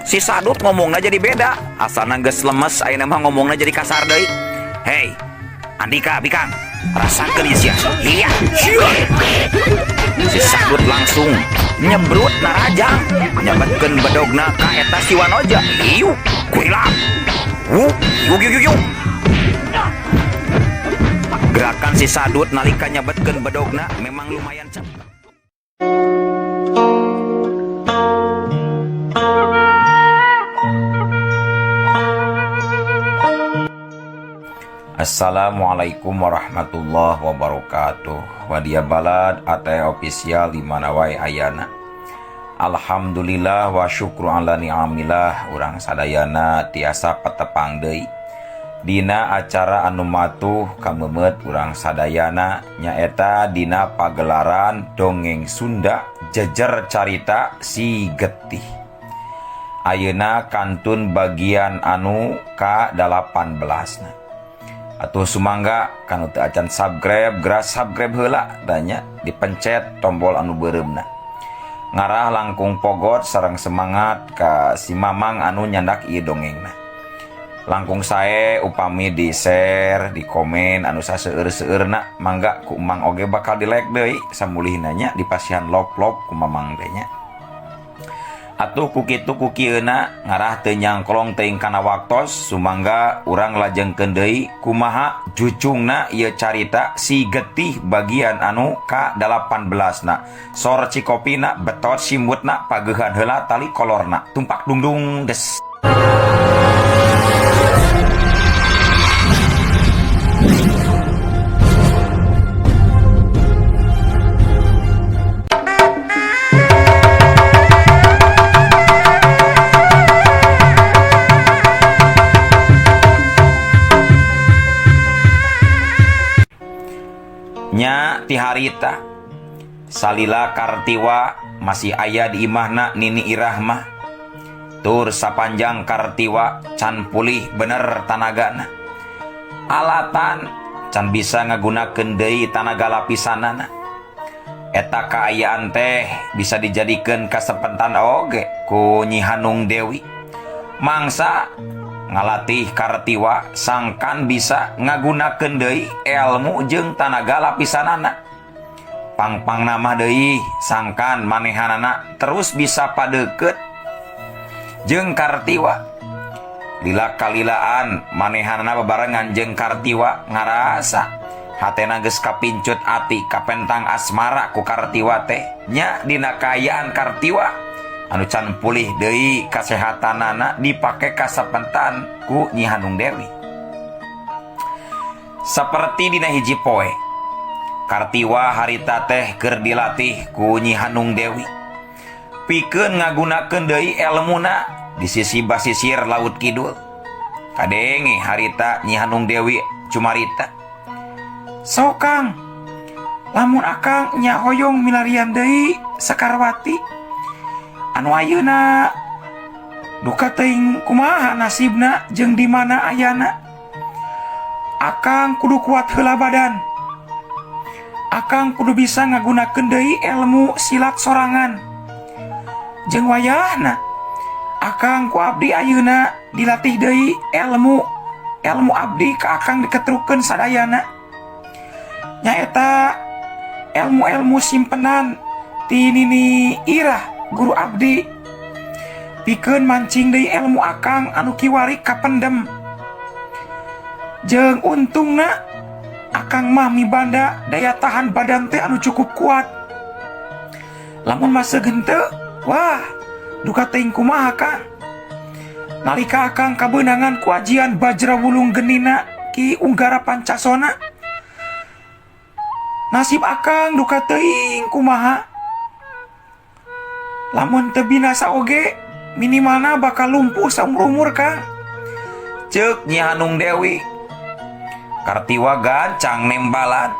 Si Sadut ngomongnya jadi beda. Asalna geus lemes, ayeuna mah ngomongnya jadi kasar deui. Hei, Andika, Bikang, rasakeun ieu sia. Iya. Si Sadut langsung nyebrut narajang, nyabetkeun bedogna ka eta si Wanoja. Iu, kuilang. Yuk. Gerakan si Sadut nalika nyabetkeun bedogna memang lumayan cepat. Assalamualaikum warahmatullahi wabarakatuh. Wadia balad ate official di mana wae ayana. Alhamdulillah wa syukru ala ni'amillah. Urang sadayana tiasa petepang deui dina acara anu matuh kamemet urang sadayana nyaeta dina pagelaran dongeng Sunda jejer carita Si Getih. Ayeuna kantun bagian anu ka-18. Atuh sumangga kanu teu acan subscribe, geras subscribe heula danya dipencet tombol anu beureumna. Ngarah langkung pogot sareng semangat ka si Mamang anu nyandak ieu dongengna. Langkung sae upami di share, di komen anu saseueur-seueurna mangga ku Mang oge bakal di like deui samulihna nya dipasihan love ku Mamang teh nya. Atuh ku kitu ku kieuna ngarah teu nyangkolong teuing kana waktos sumangga urang lajengkeun deui kumaha jucungna ieu carita Si Getih bagian anu ka-18 na. Sor cikopina betot simbutna pageuhan heula tali kolorna tumpak dungdung des. Nya ti harita salila Kartiwa masih aya di imahna Nini Irah mah. Tur sapanjang Kartiwa can pulih bener tanagana. Alatan can bisa ngagunakeun deui tanaga lapisanana. Eta kaayaan teh bisa dijadikeun kasepentan oge ku Nyi Hanung Dewi. Mangsa ngalatih Kartiwa sangkan bisa ngagunakeun deui ilmu jeung tanaga lapisanana. Pangpang nama deui sangkan manehanana terus bisa padeukeut jeung Kartiwa. Lila kalilaan manehanana bebarengan jeung Kartiwa ngarasa hatena geus kapincut ati kapentang asmara ku Kartiwa teh nya dina kaayaan Kartiwa anu can pulih deui kasehatanana dipake kasapentan ku Nyi Hanung Dewi. Saperti dina hiji poe Kartiwa harita teh keur dilatih ku Nyi Hanung Dewi pikeun ngagunakeun deui elmuna di sisi basisir laut kidul. Kadenge harita Nyi Hanung Dewi cumarita, "Sok Kang, lamun akang nya hoyong milarian deui Sakarwati anu ayeuna duka teuing kumaha nasibna jeung di mana ayana. Akang kudu kuat heula badan. Akang kudu bisa ngagunakeun deui ilmu silat sorangan. Jeung wayahna akang ku abdi ayeuna dilatih deui ilmu abdi ka akang diketrukeun sadayana. Nyaeta ilmu simpenan ti Nini Irah guru abdi pikeun mancing deui ilmu akang anu kiwari kapendem. Jeung untungna akang mah mibanda daya tahan badan teh anu cukup kuat. Lamun maseugeun teu, wah duka teuing kumaha Kang. Nalika akang kabeunangan ku ajian Bajrawulung genina Ki Unggara Pancasona, nasib akang duka teuing kumaha. Lamun teu binasa oge minimalna bakal lumpuh saumur-umur Kang," ceuk Nyi Hanung Dewi. Kartiwa gancang nembalan,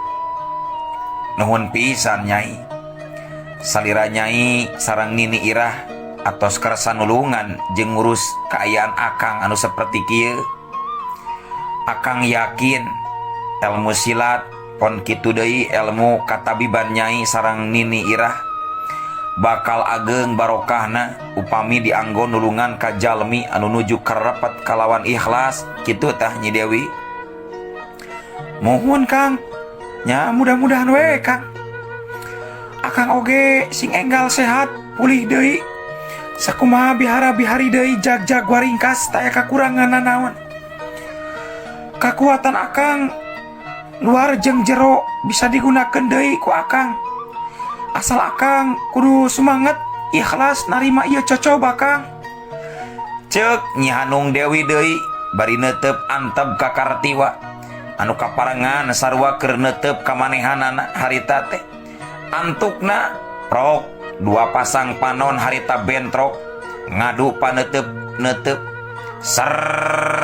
"Nuhun pisan Nyai." Salira Nyai sareng Nini Irah atos kersa nulungan jeung ngurus kaayaan akang anu saperti kieu. Akang yakin ilmu silat pon kitu deui ilmu katabiban Nyai sareng Nini Irah bakal ageng barokahna upami dianggo nulungan ka jalmi anu nuju karepet kalawan ikhlas kitu tah Nyi Dewi. Mohon Kang nya mudah-mudahan we Kang akang oge sing enggal sehat pulih deui sakumaha bihara-bihari deui jag-jag waringkas taya kakurangan nanaon. Kakuatan akang luar jeung jero bisa digunakan deui ku akang. Asal akang kudu semangat ikhlas narima ieu cocoba Kang. Ceuk Nyi Hanung Dewi deui bari neuteup antep ka Kartiwa anu kaparengan sarua keur neuteup ka manehanana harita teh. Antukna prok dua pasang panon harita bentrok ngadu paneuteub sernut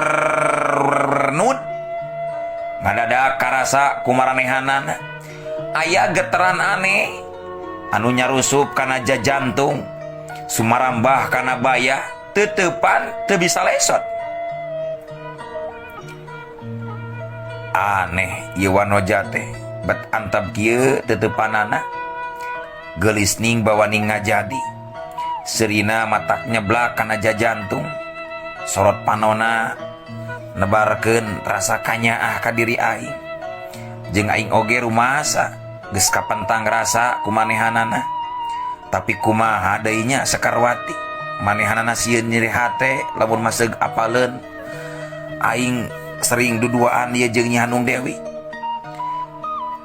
ngadadak karasa kumaranehanana aya geteran aneh anu nyarusup kana jantung sumarambah kana bayah teutepan teu bisa lesot. Aneh ieu wanoja teh bet antep kieu teutepanana geulis ning bawaning ngajadi serina matak nyeblak kana jantung sorot panona nebarkeun rasa kanyaah ka diri aing jeung aing oge rumasa geus kapentang rasa kumanehanana. Tapi kumaha deui nya Sekarwati manehanana sieun nyeri hate lamun maseg apaleun aing sering duduaan ieu jeung Nyi Hanung Dewi.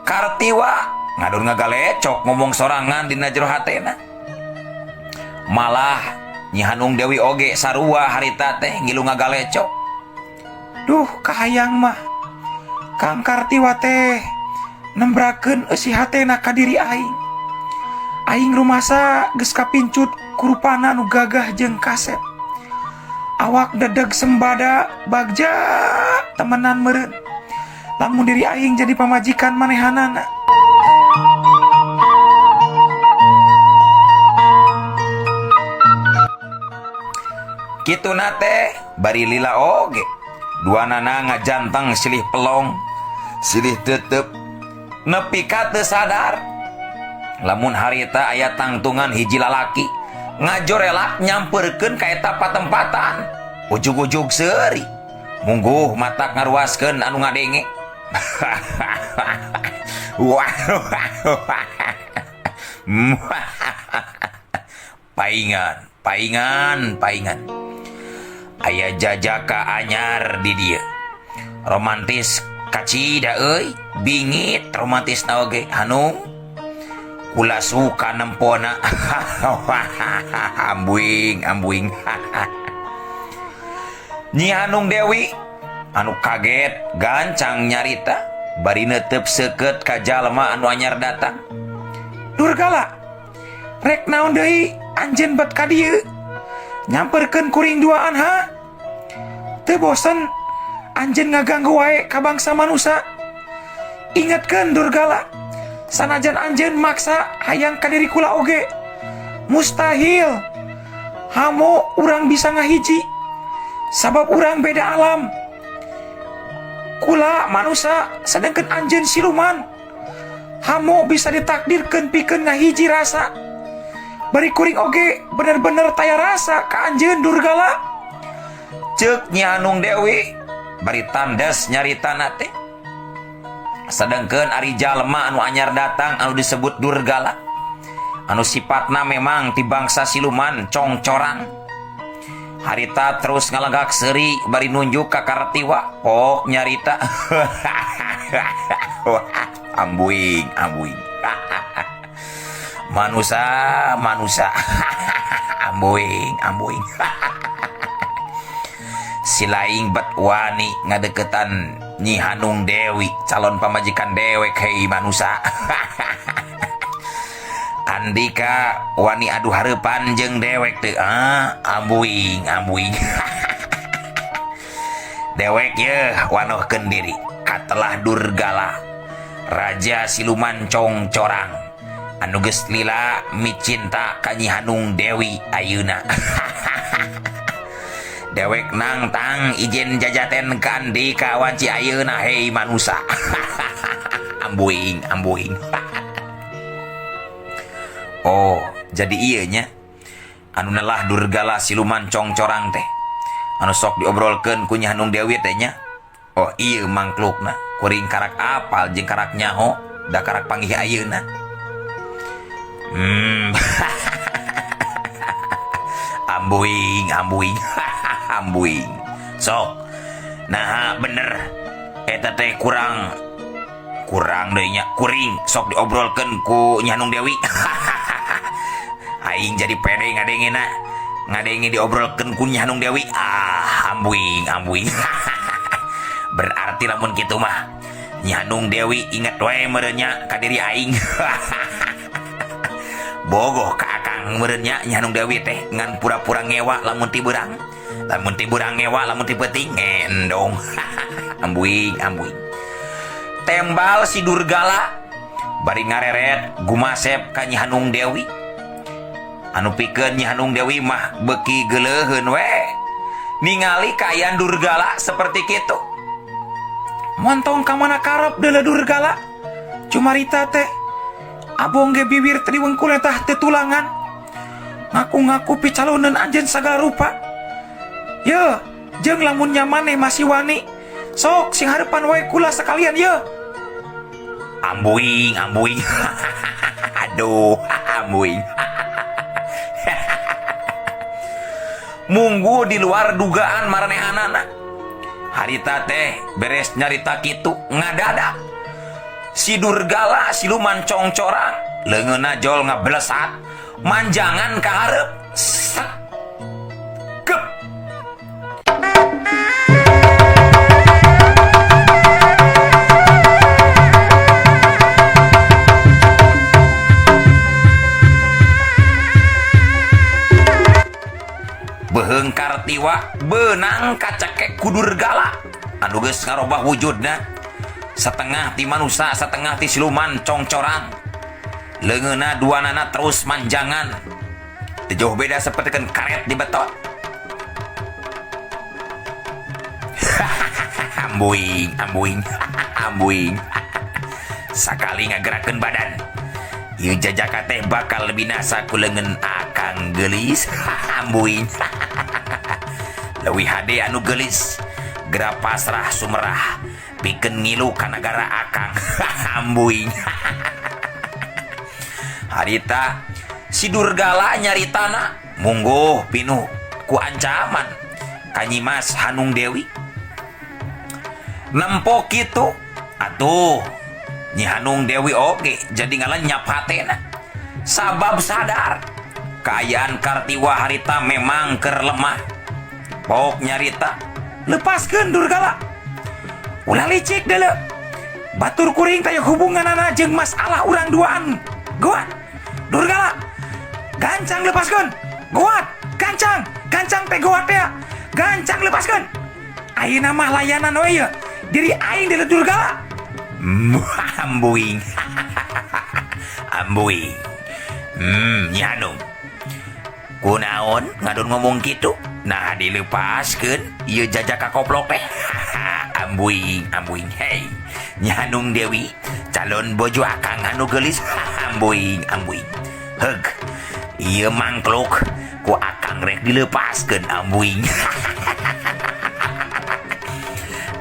Kartiwa ngadur ngagalecok ngomong sorangan dina jero hatena. Malah Nyi Hanung Dewi oge sarua harita teh ngilu ngagalecok. Duh kahayang mah Kang Kartiwa teh nembrakeun eusi hatena ka diri aing. Aing rumasa geus kapincut ku rupana nu gagah jeung kasep. Awak dedeg sembada bagja temenan meureun. Lamun diri aing jadi pamajikan manehanana. Kituna teh bari lila oge. Duanana ngajanteng silih pelong, silih teuteup, nepi ka teu sadar. Lamun harita aya tangtungan hiji lalaki ngajorelak nyamperkeun ka eta patempatan. Ujug-ujug seuri mungguh matak ngaruaskeun anu ngadenge. Paingan. Aya jajaka anyar di dieu. Romantis kacida euy, bingit romantisna oge. Hanung kula suka nempona. ambuing. Nyi Hanung Dewi anu kaget gancang nyarita bari neuteup seukeut ka jalma anu anyar datang. Durgala rek naon deui anjeun bet ka dieu nyamperkeun kuring duaan ha teu bosen anjeun ngaganggu wae ka bangsa manusia. Ingatkeun Durgala sanajan anjeun maksa hayang ka diri kula oge mustahil hamo urang bisa ngahiji sabab urang beda alam. Kula manusia sedangkan anjeun siluman hamo bisa ditakdirkeun pikeun ngahiji rasa. Bari kuring oge bener-bener taya rasa ka anjeun Durgala. Ceuk Nyi Hanung Dewi bari tandes nyaritana teh. Sedengkeun ari jalma anu anyar datang anu disebut Durgala anu sifatna memang ti bangsa siluman congcorang. Harita terus ngalegak seuri bari nunjuk ka Kartiwa pok nyarita. ambuing manusia ambuing silaing bet wani ngadeketan Nyi Hanung Dewi calon pamajikan dewek hei manusia. Andika wani adu hareupan jeung dewek teu ambuing dewek ye wanohkeun diri katelah Durgala raja siluman congcorang anu geus lila micinta ka Nyi Hanung Dewi ayeuna. Dewek nangtang ijen jajaten ka Andika wanci ayeuna hei manusia. ambuing. Oh Jadi nya anu nalah Durgala siluman congcorang teh anu sok diobrolkeun ku Nyi Hanung Dewi teh nya. Oh iya mangklukna kuring karak apal jeung karak nyaho da karak panggih ayeuna. Ambuing ambuing sok nah bener eta teh kurang deui nya kuring sok diobrolkeun ku Nyi Hanung Dewi. Aing jadi pede ngadengi diobrolkeun ku Nyi Hanung Dewi. Ambuing. Berarti lamun kitu mah Nyi Hanung Dewi inget wae meureunnya ka diri aing. Bogoh ka akang meureunnya Nyi Hanung Dewi teh ngan pura-pura ngewa lamun ti beurang. Lamun ti beurang ngewa lamun ti peuting ngendong. Ambuing. Tembal si Durgala bari ngareret gumasep ka Nyi Hanung Dewi. Anu pikeun Nyi Hanung Dewi mah beuki geuleuheun we ningali kaayaan Durgala seperti kitu. Montong ka mana karep deuleu Durgala. Cumarita teh abong ge bibir teh diwengkul tah teu tulangan. Ngaku-ngaku picaloneun anjeun sagala rupa. Ye, jeung lamun nya maneh masih wani, sok sing harepan wae kula sakalian ye. Ambuing. Aduh, ambuing. Munggu di luar dugaan maranehanana. Harita teh beres nyarita kitu ngadadak si Durgala siluman congcorang leungeunna jol ngablesat manjangan ka hareup. Kep. Beheung Kartiwa beunang kacekek ku Durgala anu geus ngarobah wujudna setengah ti manusia setengah ti siluman congcorang. Leungeunna duanana terus manjangan teu jauh beda sapertikeun karet di betot. Ambuing. Sakali ngagerakeun badan ieu jajaka teh bakal binasa ku leungeun akang geulis. Ambuing. Leuwih hade anu geulis gera pasrah sumerah pikeun ngilu ka nagara akang. Ambuing. Harita si Durgala nyaritana mungguh pinuh ku ancaman ka Nyi Mas Hanung Dewi. Nempo kitu atuh Nyi Hanung Dewi oge jadi ngalenyap hatena sabab sadar kaayaan Kartiwa harita memang keur lemah. Pok nyarita lepaskeun Durgala ulah licik deuleu batur kuring teh hubunganana jeung masalah urang duaan goat. Durgala gancang lepaskeun goat gancang teh goat teh gancang lepaskeun ayeuna mah layanan we ye diri aing deuleu Durgala. Ambuing. Nyi Hanung kunaon ngadon ngomong gitu nah dilepaskeun ieu jajaka koplok teh. Ambuing. Hey Nyi Hanung Dewi calon bojo akang anu geulis. Ambuing. Heug ieu mangkluk ku akang rek dilepaskeun. Ambuing.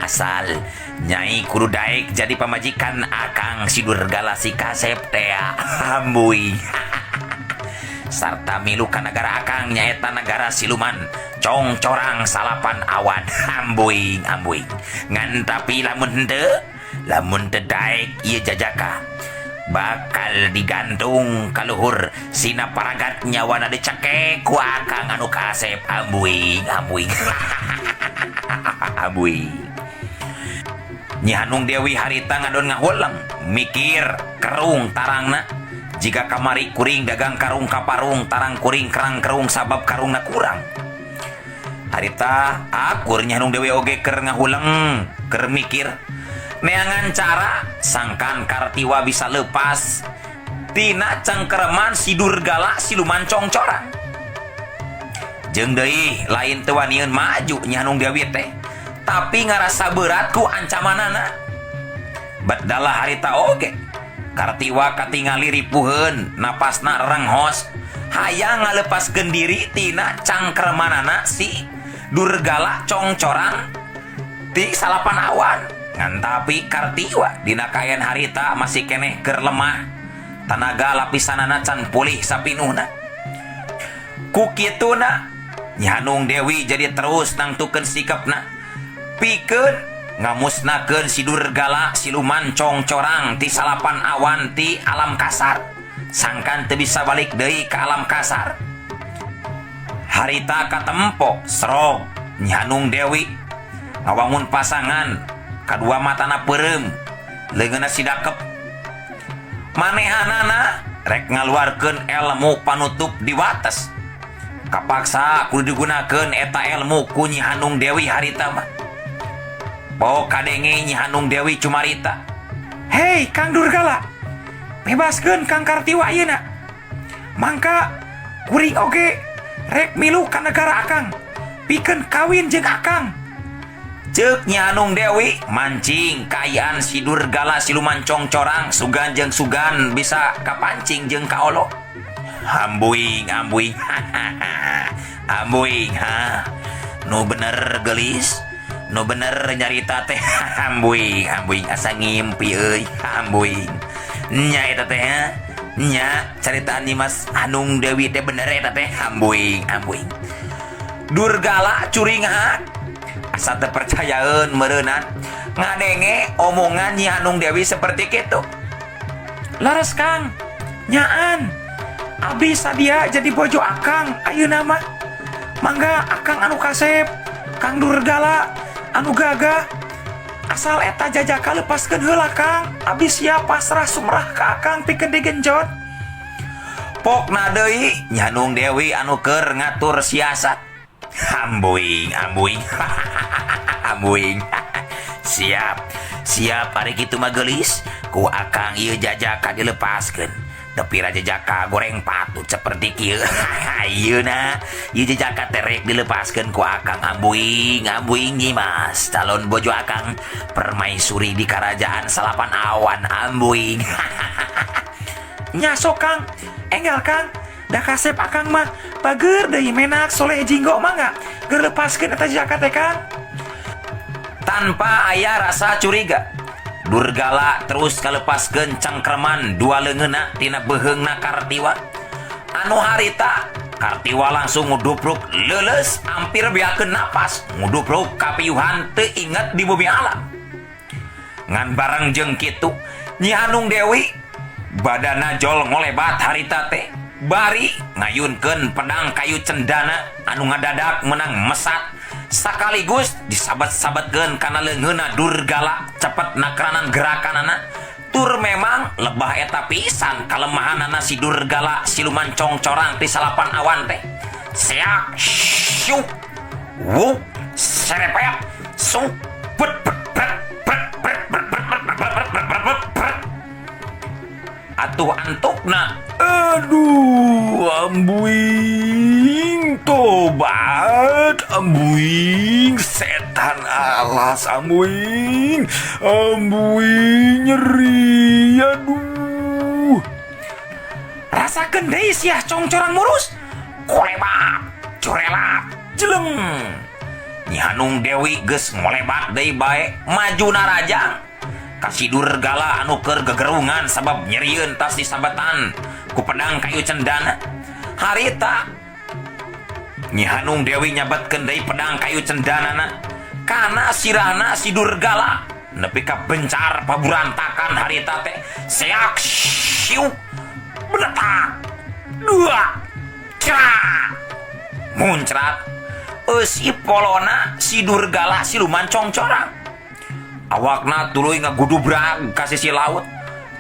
Asal Nyai kudu daek jadi pamajikan akang si Durgala si Kasep teh. Ambuing. Sarta milu ka nagara akang nyaeta nagara siluman congcorang salapan awan. Ambuing. Ngan tapi lamun teu daek ieu jajaka bakal digantung ka luhur sina paragat nyawana dicekek ku akang anu Kasep. Ambuing. Nyi Hanung Dewi harita ngadon ngahuleng mikir kerung tarangna jika kamari kuring dagang karung kaparung tarang kuring kerang kerung sabab karungna kurang. Harita akur Nyi Hanung Dewi oge keur ngahuleng keur mikir neangan cara sangkan Kartiwa bisa lepas tina cangkereman si Durgala siluman congcorang. Jeung deui lain teu waniun maju Nyi Hanung Dewi teh tapi ngarasa berat ku ancamanana. Baddalah harita oge Kartiwa katingali ripuheun napasna renghos hayang ngalepaskeun diri tina cangkremanana si Durgala congcorang ti salapan awan. Ngan tapi Kartiwa dina kayan harita masih keneh keur lemah, tanaga lapisanana can pulih sapinuhna. Ku kituna Nyi Hanung Dewi jadi terus nangtukeun sikapna pikeun ngamusnakeun si Durgala siluman congcorang ti salapan awan ti alam kasar, sangkan teu bisa balik deui ka alam kasar. Harita katempo serog Nyi Hanung Dewi ngawangun pasangan, kadua matana peureum, leungeunna sidakep. Manehanana rek ngaluarkeun ilmu panutup di wates. Kapaksa kudu digunakeun eta ilmu ku Nyi Hanung Dewi harita mah. Pok kadenge Nyi Hanung Dewi cumarita, "Hei Kang Durgala, bebaskeun Kang Kartiwa ayeuna. Mangka kuring oge rek milu ka negara Akang, pikeun kawin jeung Akang." Ceuk Nyi Hanung Dewi mancing kaayaan si Durgala siluman congcorang sugan jeung sugan bisa kapancing jeung kaolo. Ambuing ambuing ambuing ha, nu bener gelis, nu bener nyarita teh. Ambuing ambuing asa ngimpi euy. Ambuing nya eta teh ha, nya caritaan Mas Hanung Dewi teh bener eta teh. Ambuing ambuing Durgala curingan asa teu percayaeun meureunnan ngadenge omongan Nyi Hanung Dewi seperti kitu. "Laras Kang, nyaan abdi sadia jadi bojo Akang ayeuna mah. Mangga Akang anu kasep, Kang Durgala anu gagah. Asal eta jajaka lepaskeun heula Kang, abdi siap pasrah sumrah ka Akang pikeun digenjot." Pokna deui Nyi Hanung Dewi anu keur ngatur siasat. Ambuing ambuing ambuing siap siap ari kitu mah geulis ku Akang ieu jajaka dilepaskeun. Tapi raja jaka goreng patut seperti kieu. Ayeuna ieu jajaka teh rek dilepaskeun ku Akang. Ambuing ambuing Nyimas calon bojo Akang permaisuri di kerajaan salapan awan. Ambuing. Nya sok Kang, enggal Kang, da kasep Akang mah bageur deui menak soleh jinggo mangga keur lepaskeun eta jaka teh Kang. Tanpa aya rasa curiga, Durgala terus kalepaskeun cangkreman dua leungeunna tina beheungna Kartiwa. Anu harita Kartiwa langsung ngudupruk leuleus hampir beakeun napas, ngudupruk kapiuhan teu inget di bumi alam. Ngan bareng jeung kitu Nyi Hanung Dewi badana jol ngolebat harita teh bari ngayunkeun pedang kayu cendana anu ngadadak menang mesat, sakaligus disabat-sabatkeun kana leungeunna Durgala cepet nakranan gerakanana. Tur memang lebah eta pisan kalemahanana si Durgala siluman congcorang ti salapan awan teh. Seak syuk wu serepet suk bet bet atuh antukna. Aduh ambuing tobat, ambuing setan alas, ambuing ambuing nyeri. Aduh rasakeun deui sia congcorang murus kolebak corelak jeleng. Nyi Hanung Dewi geus ngolebat deui bae majuna rajang kasih Durgala anu keur gegerungan sabab nyerieun tas disabatan ku pedang kayu cendana. Harita Nyi Hanung Dewi nyabatkeun deui pedang kayu cendanana kana sirahna si Durgala nepi ka bencar paburantakan harita teh. Seak syuk benetak dua cerak muncrat eusi polona si Durgala siluman congcorang. Awakna tuluy ngagudubrag ka sisi laut.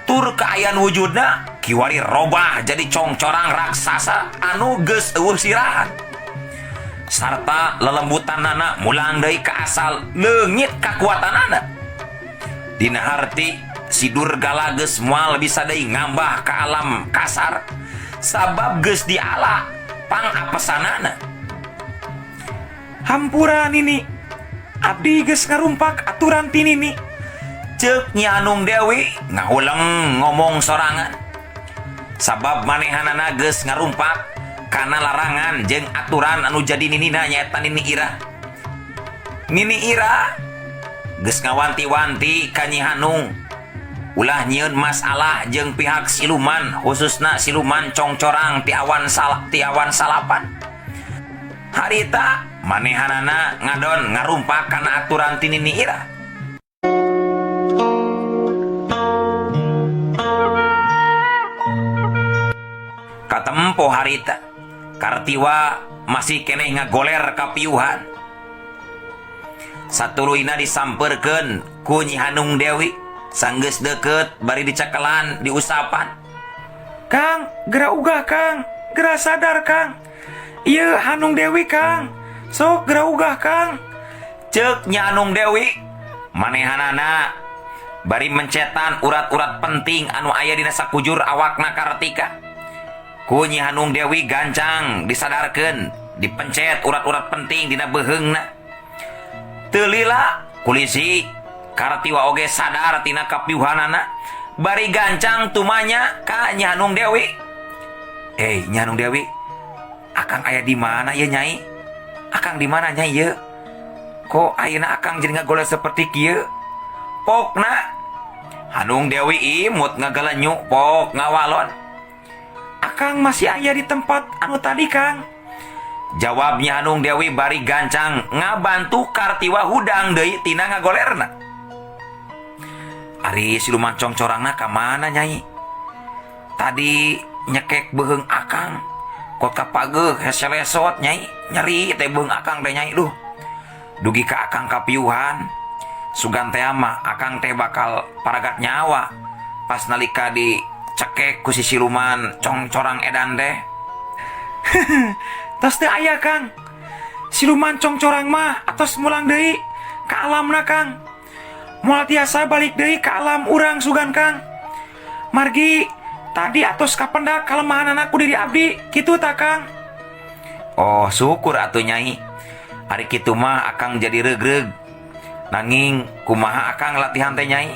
Tur kaayaan wujudna kiwari robah jadi congcorang raksasa anu geus eueuh sirahan. Sarta lelembutanana mulang deui ka asal leungit kakuatanana. Dina harti si Durgala geus moal bisa deui ngambah ka alam kasar sabab geus diala pangapesanana. Hampura nini abdi geus ngarumpak aturan ti nini, ceuk Nyi Hanung Dewi ngahuleng ngomong sorangan. Sabab manehanana geus ngarumpak karena larangan jeung aturan anu jadi ninina nyaeta Nini Ira. Nini Ira geus ngawanti-wanti ka Nyi Hanung ulah nyieun masalah jeung pihak siluman, khususna siluman congcorang ti awan salapan. Harita manehanana ngadon ngarumpak kana aturan ti Nini Ira. Katempo harita Kartiwa masih keneh ngagoler kapiuhan. Satuluina disamperkeun ku Nyi Hanung Dewi sanggeus deket bari dicakelan diusapan. Kang, gera ugah Kang, gera sadar Kang. Ieu Hanung Dewi Kang, sok gera ugah Kang. Ceuk Nyi Hanung Dewi manehanana bari mencetan urat-urat penting anu aya dina sakujur awakna Kartika. Ku Nyi Hanung Dewi gancang disadarkeun dipencet urat-urat penting dina beheungna. Teu lila kulisi Kartiwa oge sadar tina kapiuhanana bari gancang tumanya ka Nyi Hanung Dewi. Nyi Hanung Dewi, akang aya di mana ya Nyai? Akang di mana Nyai ye? Kok ayeuna akang jadi ngagoler seperti kieu? Pokna Hanung Dewi imut ngagalenyu pok ngawalon. Akang masih aya di tempat anu tadi Kang. Jawabnya Hanung Dewi bari gancang ngabantu Kartiwa hudang deui tina ngagolerna. Ari siluman congcorangna ka mana Nyai? Tadi nyekek beheung akang. Kok kapageuh heselesot Nyai, nyeri teh beung akang teh Nyai. Duh. Dugi ka akang kapiuhan. Sugan teh mah akang teh bakal paragat nyawa pas nalika di cekek ku si siluman congcorang edan teh. Tos teu aya Kang. Siluman congcorang mah atos mulang deui ka alamna Kang. Moal tiasa balik deui ka alam urang sugan Kang. Margi tadi atos kapendak kalemahan anakku diri abdi kitu ta Kang. Oh syukur atuh Nyai. Ari kitu mah akang jadi regreg. Nanging kumaha akang latihan teh Nyai?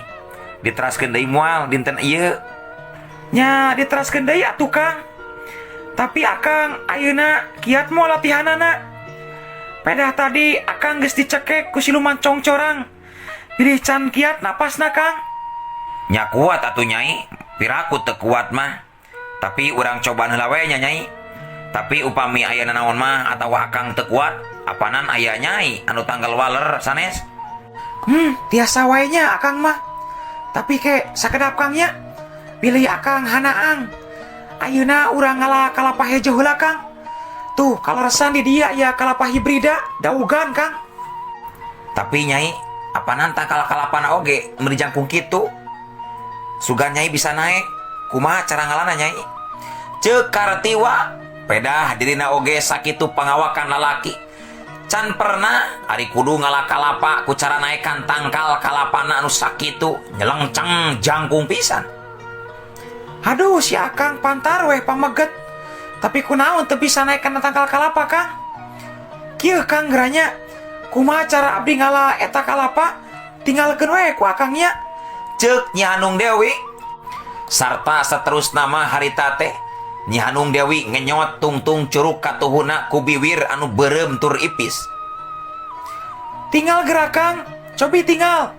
Diteraskeun deui moal dinten ieu. Nya diteraskeun deui atuh Kang. Tapi akang ayeuna kiat moal latihanana. Pedah tadi akang geus dicekek ku siluman congcorang. Pilih can kiat napasna Kang. Nya kuat atuh Nyai, piraku teu kuat mah. Tapi urang coba heula we nya Nyai. Tapi upami ayeuna naon mah atawa akang teu kuat, apanan aya Nyai anu tanggal waler sanes? Tiasa wae nya akang mah. Tapi ke sakedap Kang nya. Pilih akang hanaang. Ayeuna urang ngala kalapa hejo heula Kang. Tuh kaleresan di dia ya kalapa hibrida daugan Kang. Tapi Nyai, apanan tangkal kalapana oge meuli jangkung kitu? Sugan Nyai bisa naik. Kumaha cara ngalana Nyai? Ceuk Kartiwa, pedah dirina oge sakitu pangawakan lalaki. Can pernah ari kudu ngala kalapa ku cara naikkan tangkal kalapana anu sakitu nyelengceng jangkung pisan. Aduh si akang pantar weh pameget. Tapi kunaon teu bisa naikkan tangkal kalapa Kang? Kieu Kang geranya. Kumaha cara abdi ngala eta kalapa? Tinggalkeun we ku akang nya. Ceuk Nyi Hanung Dewi. Sarta saterusna mah harita teh Nyi Hanung Dewi ngenyot tungtung curug katuhuna ku biwir anu beureum tur ipis. Tinggal gerakang, cobi tinggal.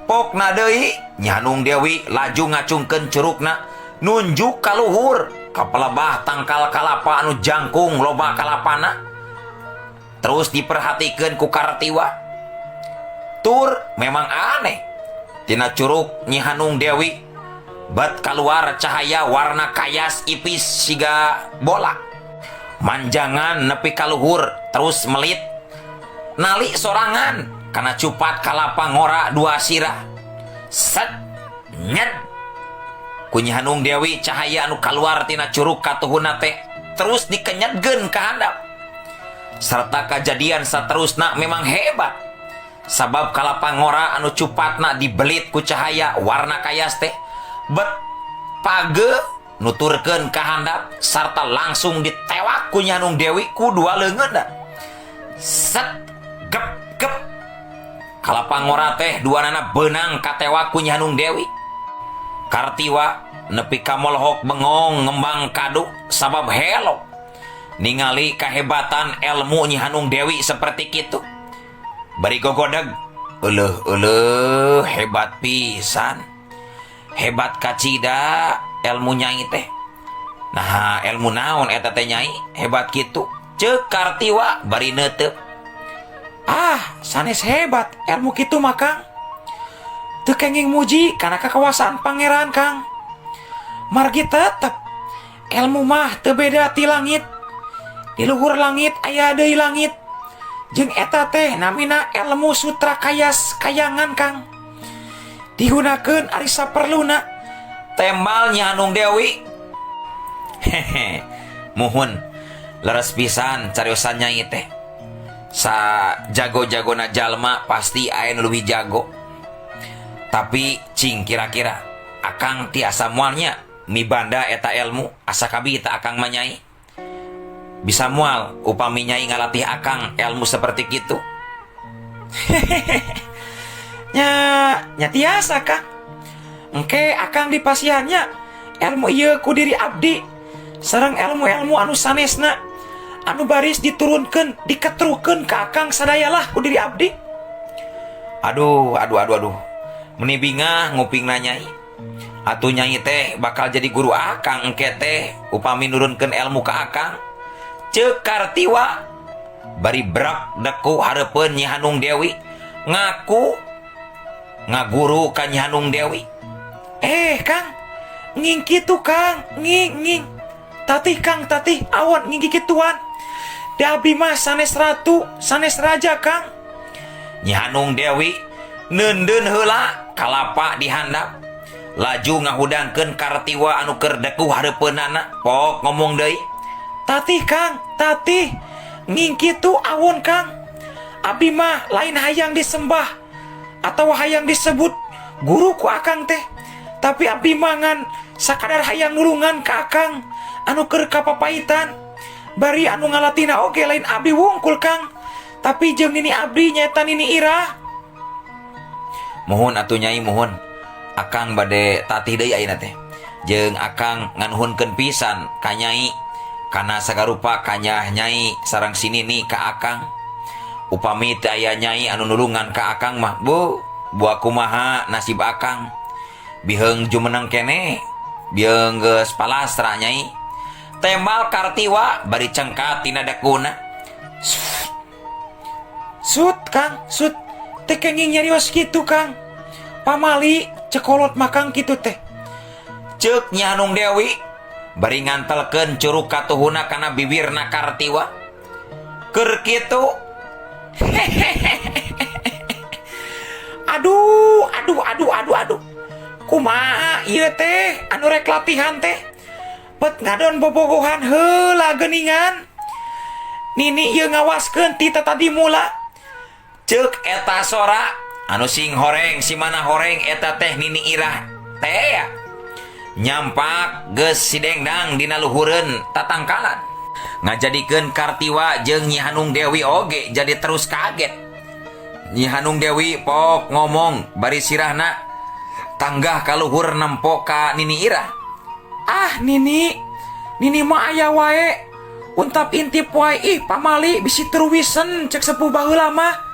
Pokna deui Nyi Hanung Dewi laju ngacungkeun curugna nunjuk ka luhur ka pelebah tangkal kalapa anu jangkung loba kalapana. Terus diperhatikeun ku Kartiwa. Tur memang aneh. Tina curug Nyi Hanung Dewi bat keluar cahaya warna kayas ipis siga bola. Manjangan nepi ka luhur terus melit. Nali sorangan kana cupat kalapa ngora dua sirah. Set nyet. Ku Nyi Hanung Dewi cahaya anu kaluar tina curug katuhuna teh terus dikenyetkeun ka handap. Serta kejadian saterusna memang hebat. Sabab kalapa ngora anu cupatna dibelit ku cahaya warna kayas teh bet page nuturkeun ka handap sarta langsung ditewak ku Nyi Hanung Dewi ku dua leungeunna. Set gep gep. Kalapa ngora teh duanana beunang katewak ku Nyi Hanung Dewi. Kartiwa nepi ka molohok bengong ngembang kadu sabab helok. ningali kahebatan ilmu Nyi Hanung Dewi seperti kitu. Bari gogodeg, hebat pisan. Hebat kacida ilmu Nyai teh. Nah, ilmu naon eta teh Nyai? Hebat kitu. Ceuk Kartiwa bari neuteuk. Ah, sanes hebat ilmu kitu mah Kang. Teu kenging muji karena kekuasaan pangeran Kang. Margi tetep ilmu mah teu beda ti langit. Di luhur langit aya deui langit. Jeung eta teh namina ilmu sutra kayas kayangan Kang. Digunakeun ari saperluna. Tembal Nyi Hanung Dewi. Hehe. Muhun leres pisan cariosan Nyai teh. Sa jago-jagona jalma pasti aya nu leuwih jago. Tapi cing kira-kira akang tiasa moalnya mibanda eta ilmu asa kabita akang mah Nyai. Bisa moal upami Nyai ngalatih akang ilmu seperti kitu. Nya tiasa Kang. Engke akang dipasiannya ilmu ieu ku diri abdi sareng ilmu-ilmu anu sanesna anu baris diturunkeun diketrukeun ka akang sadayalah ku diri abdi. Aduh. Meni bingah ngupingna Nyai. Atuh Nyai teh bakal jadi guru akang engke teh upami nurunkeun ilmu ka akang. Ceuk Kartiwa bari brak deku hareupeun Nyi Hanung Dewi ngaku ngaguru ka Nyi Hanung Dewi. Kang, nging kitu Kang, nging. Tatih Kang, tatih awan nging kituan. Da abdi mah sanes ratu, sanes raja Kang. Nyi Hanung Dewi neundeun heula kalapa dihandap. Laju ngahudangkeun Kartiwa anu keur deku hareupeunana. Pok ngomong deui. Tatih Kang, tatih nging kitu awon Kang. Abdi mah lain hayang disembah atau hayang disebut guru ku akang teh. Tapi abdi mangan sakadar hayang nulungan ka akang anu keur kapapaitan. Bari anu ngalatina oge lain abdi wungkul Kang. Tapi jeung nini abdi nyaeta nini Irah. Muhun atuh Nyai muhun. Akang bade tatih deui ayeuna teh. Jeung akang nganuhunkeun pisan ka Nyai kana sagarupa kanyah Nyai sareng sinini ka akang. Upami teu aya Nyai anu nulungan ka akang mah buah kumaha nasib akang. Biheung jumeneng kene, biheung geus palastra Nyai. Tembal Kartiwa bari cengkat tina dekuna. Sut Kang, sut. Teh kenging nyarios kitu Kang. Pamali cekolot makang kitu teh. Ceuk Nyi Hanung Dewi bari ngantelkeun curug katuhuna kana bibirna Kartiwa. Keur kitu. Aduh. Kumaha ieu teh anu rek latihan teh? Bet ngadon bobogohan heula geuningan. Nini ieu ngawaskeun ti tadi mula. Ceuk eta sora anu sing horeng si mana horeng eta teh Nini Irah teh ya. Nyampak geus sidengdang dina luhureun tatangkalan. Ngajadikeun Kartiwa jeung Nyi Hanung Dewi oge jadi terus kaget. Nyi Hanung Dewi pok ngomong bari sirahna tanggah ka luhur nempo ka Nini Irah. Ah Nini mah aya wae. Untap intip wae ih pamali bisi teruwisen cek sepuh baheula mah.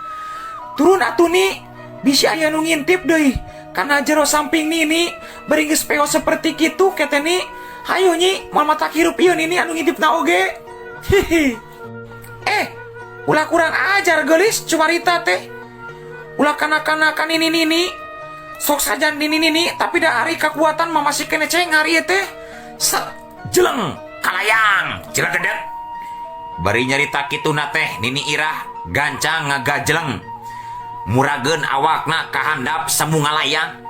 Turun atuh Ni, bisi aya nu ngintip deui. Kana jero samping Nini bari geus peo seperti kitu kete Ni. Hayu Nyi, moal mata hirup ieu Nini anu ngintipna oge. Hihi. Ulah kurang ajar geulis cumarita teh. Ulah kana-kana ka Nini. Sok sajan Nini tapi da ari kekuatan mah masih kene cengar ieu teh. Set jeleng kalayang ciladedet. Bari nyarita kituna teh Nini Irah gancang ngagajeleng. Murageun awakna kahandap semu ngalayang.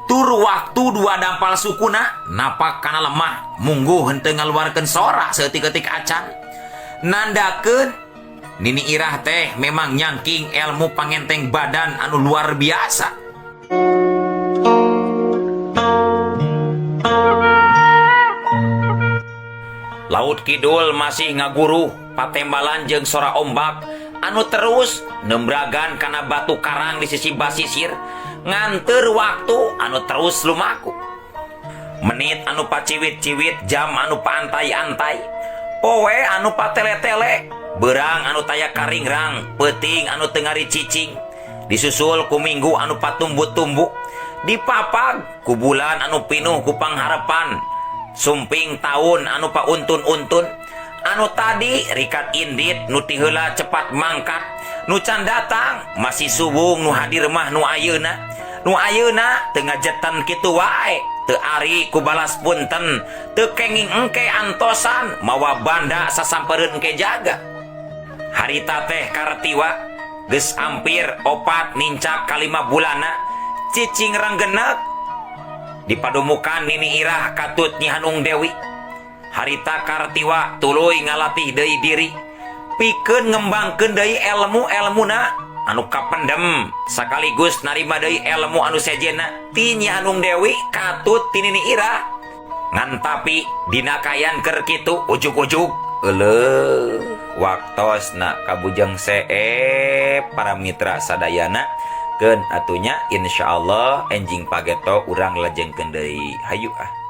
Tur waktu dua dampal sukuna napak kana lemah mungguh henteu ngaluarkeun sora saeutik-eutik acan. Nandakeun Nini Irah teh memang nyangking ilmu pangenteng badan anu luar biasa. Laut Kidul masih ngaguru patembalan jeung sora ombak anu terus nembragan kana batu karang di sisi basisir nganteur waktu anu terus lumaku. Menit anu paciwit-ciwit, jam anu paantai-antai, poe anu patele-tele, berang anu taya karingrang, peting anu tengari cicing, disusul ku minggu anu patumbu-tumbu, dipapag ku bulan anu pinuh ku pangharapan, sumping tahun anu pauntun-untun, anu tadi rikat indit nu ti heula cepat mangkat, nu can datang masih subung nu hadir mah nu ayeuna teu ngajetan kitu wae, teu ari ku balas punten, teu kenging engke antosan mawa banda sasampereun engke jaga. Harita teh karetiwa geus ampir 4 nincak ka 5 bulana, cicing renggenek dipadumukan Nini Irah katut Nyi Hanung Dewi. Harita karetiwa tuluy ngalatih deui diri, pikeun ngembangkeun deui ilmu-ilmuna anu kapendem, sakaligus narima deui ilmu anu sejena ti Nyi Hanung Dewi katut ti Nini Irah. Ngan tapi dina kayan keur kitu ujug-ujug euleuh waktosna kabujeng seep para mitra sadayana keun atunya insyaallah enjing pageto urang lajengkeun deui hayu ah.